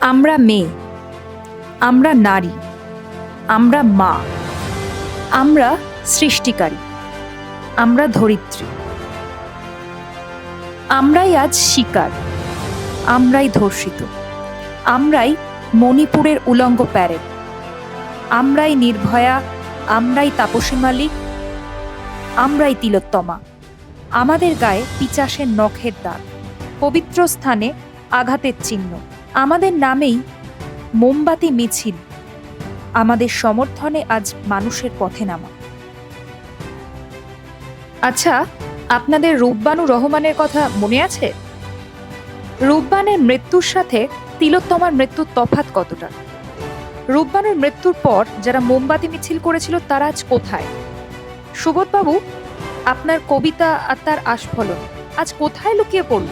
আমরা মেয়ে, আমরা নারী, আমরা মা, আমরা সৃষ্টিকারী, আমরা ধরিত্রী। আমরাই আজ শিকার, আমরাই ধর্ষিত, আমরাই মণিপুরের উলঙ্গ প্যারেড, আমরাই নির্ভয়া, আমরাই তাপসী মালিক, আমরাই তিলোত্তমা। আমাদের গায়ে পিচাসের নখের দাগ, পবিত্র স্থানে আঘাতের চিহ্ন। আমাদের নামেই মোমবাতি মিছিল, আমাদের সমর্থনে আজ মানুষের পথে নামা। আচ্ছা, আপনাদের রূপবানু রহমানের কথা মনে আছে? রূপবানের মৃত্যুর সাথে তিলোত্তমার মৃত্যুর তফাৎ কতটা? রূপবানুর মৃত্যুর পর যারা মোমবাতি মিছিল করেছিল তারা আজ কোথায়? সুবোধবাবু, আপনার কবিতা আর তার আস্ফলন আজ কোথায় লুকিয়ে পড়ল?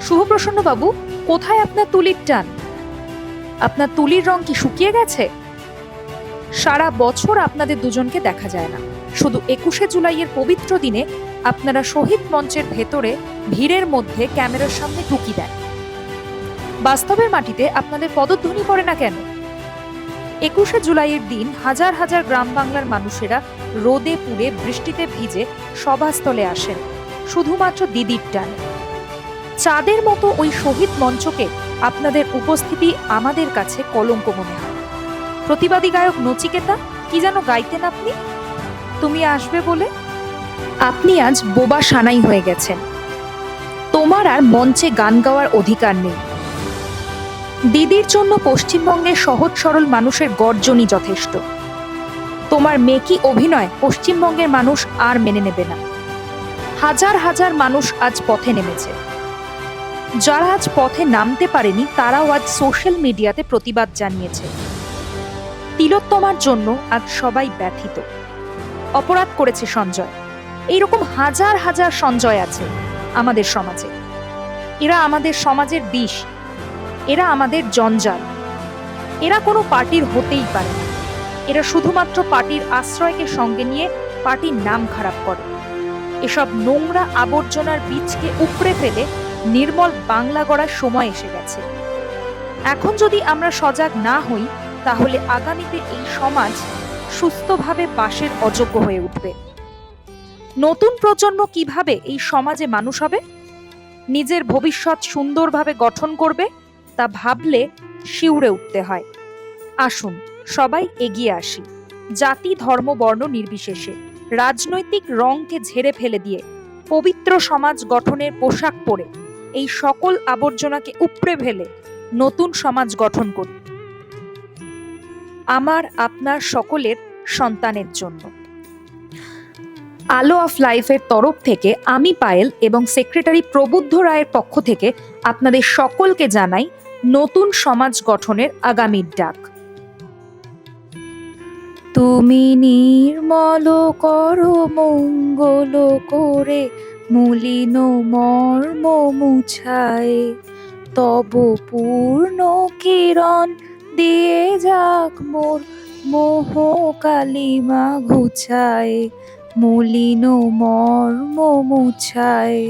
শুভপ্রসন্ন বাবু, কোথায় আপনার তুলির টান? আপনার তুলির রং কি শুকিয়ে গেছে? সারা বছর আপনাদের দুজনকে দেখা যায় না, শুধু ২১শে জুলাইয়ের পবিত্র দিনে আপনারা শহীদ মঞ্চের ভেতরে ভিড়ের মধ্যে ক্যামেরার সামনে টুকি দেন। বাস্তবের মাটিতে আপনাদের পদধ্বনি পড়ে না কেন? ২১শে জুলাইয়ের দিন হাজার হাজার গ্রাম বাংলার মানুষেরা রোদে পুড়ে বৃষ্টিতে ভিজে সভাস্থলে আসেন শুধুমাত্র দিদির টানে। চাঁদের মতো ওই শহীদ মঞ্চকে আপনাদের উপস্থিতি আমাদের কাছে কলঙ্ক মনে হয়। প্রতিবাদী গায়ক নচিকেতা কি যেন গাইতেন আপনি, তুমি আসবে বলে। আপনি আজ বোবা সানাই হয়ে গেছেন, তোমার আর মঞ্চে গান গাওয়ার অধিকার নেই। দিদির জন্য পশ্চিমবঙ্গের সহজ সরল মানুষের গর্জনই যথেষ্ট। তোমার মেকি অভিনয় পশ্চিমবঙ্গের মানুষ আর মেনে নেবে না। হাজার হাজার মানুষ আজ পথে নেমেছে। যারা আজ পথে নামতে পারেনি তারাও আজ সোশ্যাল মিডিয়াতে প্রতিবাদ জানিয়েছে। তিলোত্তমার জন্য আজ সবাই ব্যথিত। অপরাধ করেছে সঞ্জয়। এইরকম হাজার হাজার সঞ্জয় আছে আমাদের সমাজে। এরা আমাদের সমাজের বিষ, এরা আমাদের জঞ্জাল। এরা কোনো পার্টির হতেই পারে না। এরা শুধুমাত্র পার্টির আশ্রয়কে সঙ্গে নিয়ে পার্টির নাম খারাপ করে। এসব নোংরা আবর্জনার বীজকে উপড়ে ফেলে নির্মল বাংলা গড়ার সময় এসে গেছে। এখন যদি আমরা সজাগ না হই তাহলে আগামীতে এই সমাজ সুস্থভাবে বাসের অযোগ্য হয়ে উঠবে। নতুন প্রজন্ম কিভাবে এই সমাজে মানুষ হবে, নিজের ভবিষ্যৎ সুন্দরভাবে গঠন করবে, তা ভাবলে শিউরে উঠতে হয়। আসুন সবাই এগিয়ে আসি, জাতি ধর্ম বর্ণ নির্বিশেষে, রাজনৈতিক রংকে ঝেড়ে ফেলে দিয়ে পবিত্র সমাজ গঠনের পোশাক পরে এই সকল আবর্জনাকে উপড়ে ফেলে নতুন সমাজ গঠন করি, আমার আপনার সকলের সন্তানের জন্য। আলো অফ লাইফের তরফ থেকে আমি পায়েল এবং সেক্রেটারি প্রবুদ্ধ রায়ের পক্ষ থেকে আপনাদের সকলকে জানাই নতুন সমাজ গঠনের আগামীর ডাক। তুমি নির্মল করো মঙ্গল করে, মলিন মর্ম মুছায়, তব পূর্ণ কিরণ দিয়ে যাক মোর মোহ কালিমা ঘুচায়, মলিন মর্ম মুছায়।